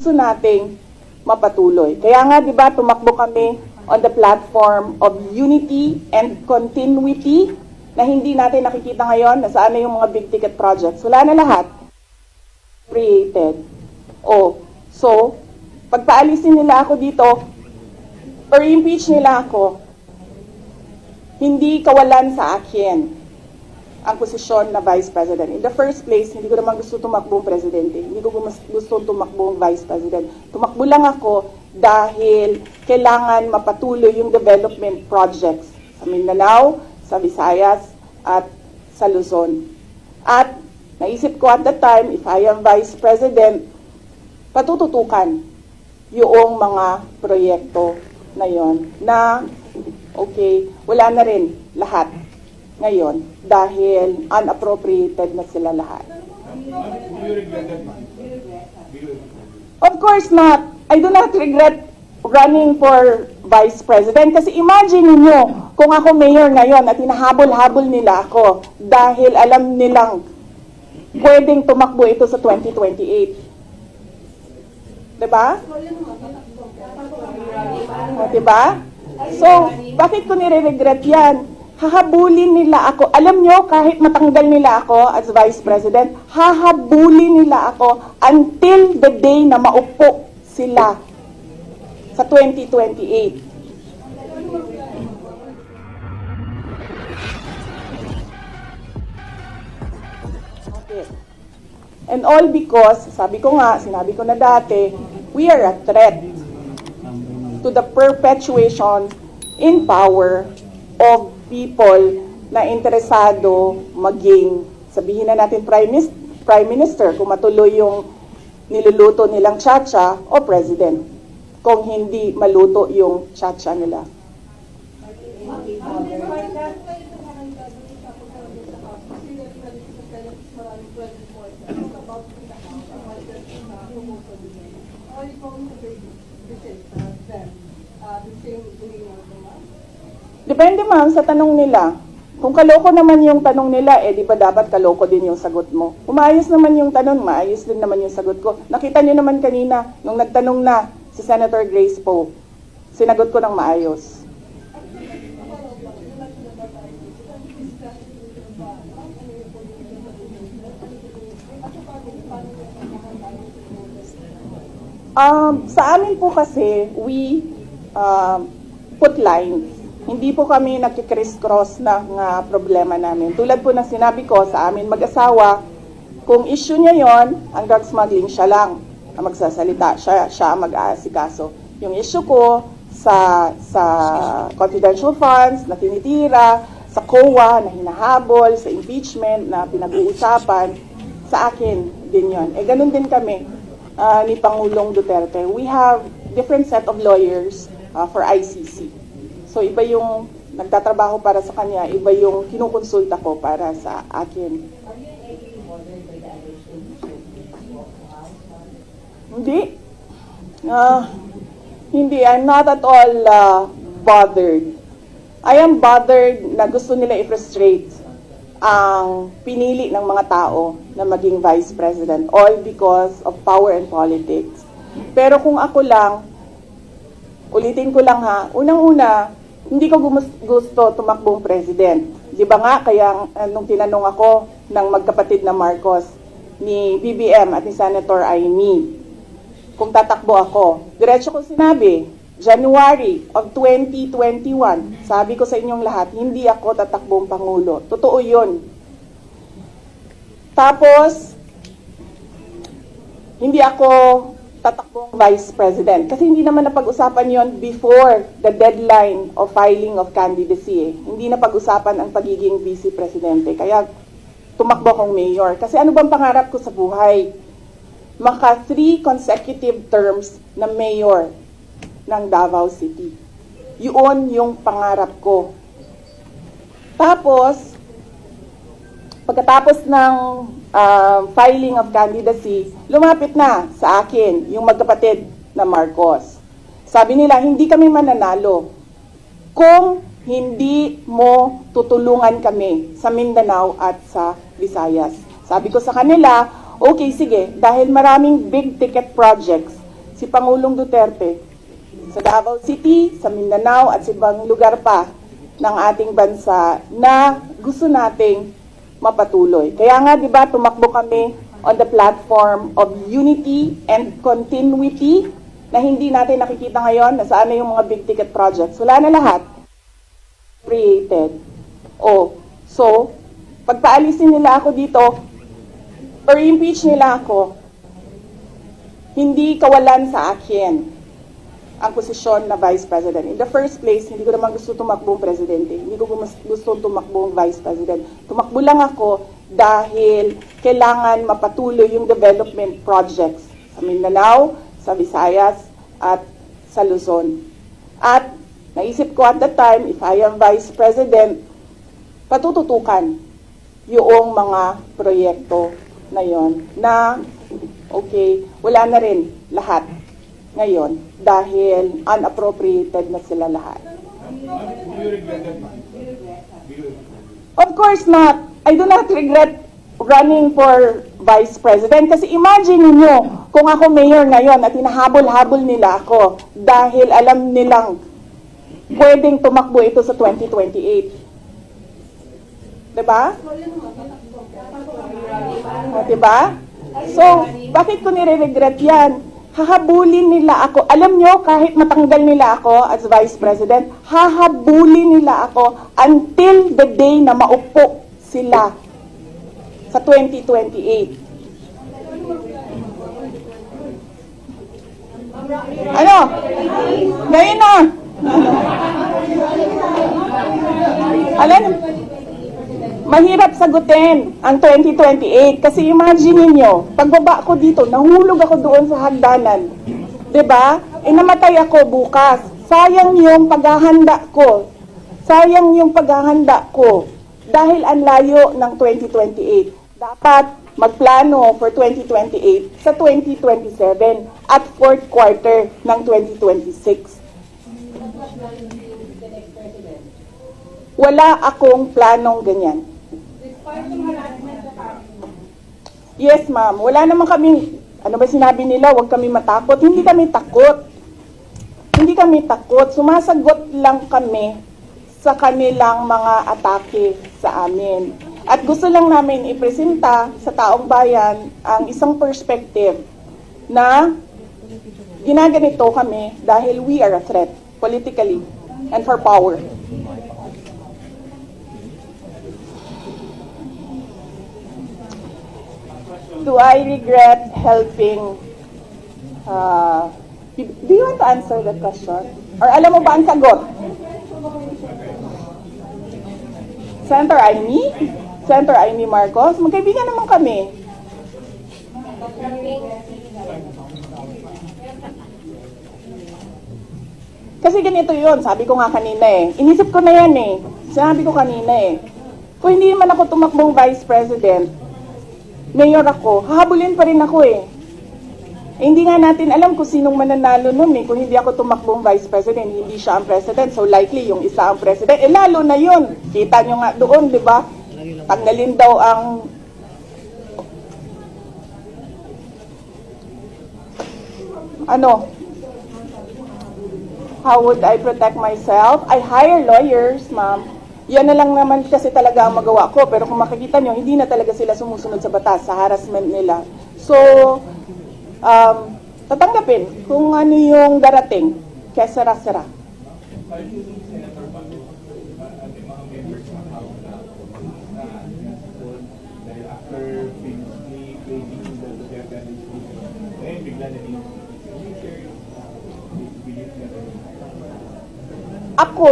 gusto nating mapatuloy. Kaya nga, di ba, tumakbo kami on the platform of unity and continuity na hindi natin nakikita ngayon na saan na yung mga big ticket projects. Wala na lahat. Created. So, pagpaalisin nila ako dito, or impeach nila ako, hindi kawalan sa akin ang posisyon na Vice President. In the first place, hindi ko naman gusto tumakbong Presidente. Hindi ko gusto tumakbong Vice President. Tumakbo lang ako dahil kailangan mapatuloy yung development projects sa Mindanao, sa Visayas, at sa Luzon. At naisip ko at that time, if I am Vice President, patututukan yung mga proyekto na yon na okay, wala na rin lahat ngayon dahil unappropriated na sila lahat. Of course not. I do not regret running for Vice President kasi imagine niyo kung ako mayor ngayon at hinahabol-habol nila ako dahil alam nilang pwedeng tumakbo ito sa 2028. Diba? Diba? So, bakit ko nire-regret yan? Hahabulin nila ako. Alam nyo, kahit matanggal nila ako as Vice President, hahabulin nila ako until the day na maupo sila sa 2028. Okay. And all because, sabi ko nga, sinabi ko na dati, we are a threat to the perpetuation in power of people na interesado maging, sabihin na natin Prime Minister, kung matuloy yung niluluto nilang tsa-tsa o President, kung hindi maluto yung tsa-tsa nila. Depende ma'am sa tanong nila. Kung kaloko naman yung tanong nila, di ba dapat kaloko din yung sagot mo? Kung maayos naman yung tanong, maayos din naman yung sagot ko. Nakita niyo naman kanina, nung nagtanong na si Senator Grace Poe, sinagot ko ng maayos. Sa amin po kasi, we put lines. Hindi po kami nagkikriss-cross ng problema namin. Tulad po ng sinabi ko sa amin mag-asawa, kung issue niya yon, ang drug smuggling, siya lang ang magsasalita, siya ang mag-aasikaso. Yung issue ko sa confidential funds na tinitira, sa COA na hinahabol, sa impeachment na pinag-uusapan, sa akin din yon. Ganun din kami ni Pangulong Duterte. We have different set of lawyers for ICC. So, iba yung nagtatrabaho para sa kanya, iba yung kinukonsulta ko para sa akin. Hindi. Hindi. I'm not at all bothered. I am bothered na gusto nila i-frustrate ang pinili ng mga tao na maging Vice President, all because of power and politics. Pero kung ako lang, ulitin ko lang ha, unang-una, hindi ko gusto tumakbong president. Di ba nga, kaya nung tinanong ako ng magkapatid na Marcos, ni BBM at ni Senator Aimee, kung tatakbo ako, diretso ko sinabi, January of 2021, sabi ko sa inyong lahat, hindi ako tatakbong Pangulo. Totoo yun. Tapos, hindi ako tatakbong Vice President. Kasi hindi naman napag-usapan yon before the deadline of filing of candidacy. Hindi napag-usapan ang pagiging Vice Presidente. Kaya tumakbo akong mayor. Kasi ano bang pangarap ko sa buhay? Maka 3 consecutive terms na mayor ng Davao City. Yun yung pangarap ko. Tapos, pagkatapos ng filing of candidacy, lumapit na sa akin yung magkapatid na Marcos. Sabi nila, hindi kami mananalo kung hindi mo tutulungan kami sa Mindanao at sa Visayas. Sabi ko sa kanila, okay, sige, dahil maraming big ticket projects si Pangulong Duterte sa Davao City, sa Mindanao at sa ibang lugar pa ng ating bansa na gusto nating mapatuloy. Kaya nga, di ba, tumakbo kami on the platform of unity and continuity na hindi natin nakikita ngayon na saan na yung mga big ticket projects. Wala na lahat. Created. So, pagpaalisin nila ako dito or impeach nila ako, hindi kawalan sa akin ang posisyon na Vice President. In the first place, hindi ko naman gusto tumakbong Presidente. Hindi ko gusto tumakbong Vice President. Tumakbo lang ako dahil kailangan mapatuloy yung development projects sa Mindanao, sa Visayas, at sa Luzon. At naisip ko at that time, if I am Vice President, patututukan yung mga proyekto na yon na okay, wala na rin lahat ngayon dahil unappropriated na sila lahat. Of course not. I do not regret running for Vice President kasi imagine niyo kung ako mayor ngayon at hinahabol-habol nila ako dahil alam nilang pwedeng tumakbo ito sa 2028. Diba? O, diba? So, bakit ko nire-regret yan? Hahabulin nila ako. Alam nyo, kahit matanggal nila ako as Vice President, hahabulin nila ako until the day na maupo sila sa 2028. Ano? Ngayon na. Alam, mahirap sagutin ang 2028 kasi imagine niyo, pagbaba ko dito, nahulog ako doon sa hagdanan. 'Di ba? Namatay ako bukas. Sayang yung paghahanda ko. Sayang yung paghahanda ko dahil ang layo ng 2028. Dapat magplano for 2028 sa 2027 at fourth quarter ng 2026. Wala akong planong ganyan. Yes, ma'am. Wala naman kaming, ano ba sinabi nila, huwag kami matakot. Hindi kami takot. Hindi kami takot. Sumasagot lang kami sa kanilang mga atake sa amin. At gusto lang namin ipresenta sa taong bayan ang isang perspective na ginaganito kami dahil we are a threat politically and for power. Do I regret helping? Do you want to answer that question? Or alam mo ba ang sagot? Senator Amy? Senator Amy Marcos? Magkaibigan naman kami. Kasi ganito yun, sabi ko nga kanina eh. Inisip ko na yan eh. Sinabi ko kanina eh. Kung hindi naman ako tumakbong Vice President, mayor ako, hahabulin pa rin ako eh. Hindi nga natin alam kung sinong mananalo nun eh. Kung hindi ako tumakbong Vice President, hindi siya ang President. So likely yung isa ang President. Lalo na yun. Kita nyo nga doon, di ba? Tanggalin daw ang how would I protect myself? I hire lawyers, ma'am. Yan na lang naman kasi talaga ang magawa ko. Pero kung makikita nyo, hindi na talaga sila sumusunod sa batas, sa harassment nila. So, tatanggapin kung ano yung darating. Kaya sara-sara. Ako,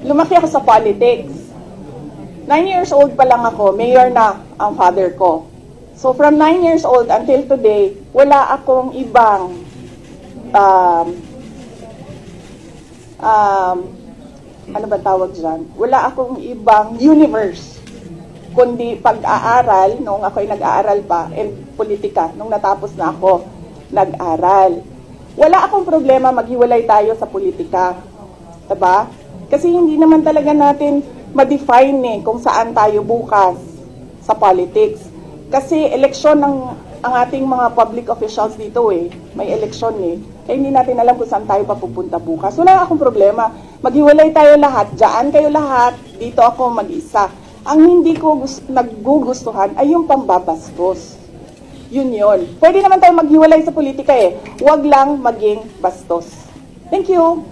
lumaki ako sa politics. 9 years old pa lang ako, mayor na ang father ko. So from 9 years old until today, wala akong ibang ano ba tawag dyan? Wala akong ibang universe, kundi pag-aaral, nung ako'y nag-aaral pa, and politika, nung natapos na ako nag-aral. Wala akong problema maghiwalay tayo sa politika. Diba? Kasi hindi naman talaga natin ma-define kung saan tayo bukas sa politics. Kasi eleksyon ng ang ating mga public officials dito eh. May eleksyon eh. Kaya hindi natin alam kung saan tayo papupunta bukas. Wala akong problema. Maghiwalay tayo lahat. Diyan kayo lahat. Dito ako mag-isa. Ang hindi ko nagugustuhan ay yung pambabastos. Yun. Pwede naman tayo maghiwalay sa politika eh. Huwag lang maging bastos. Thank you.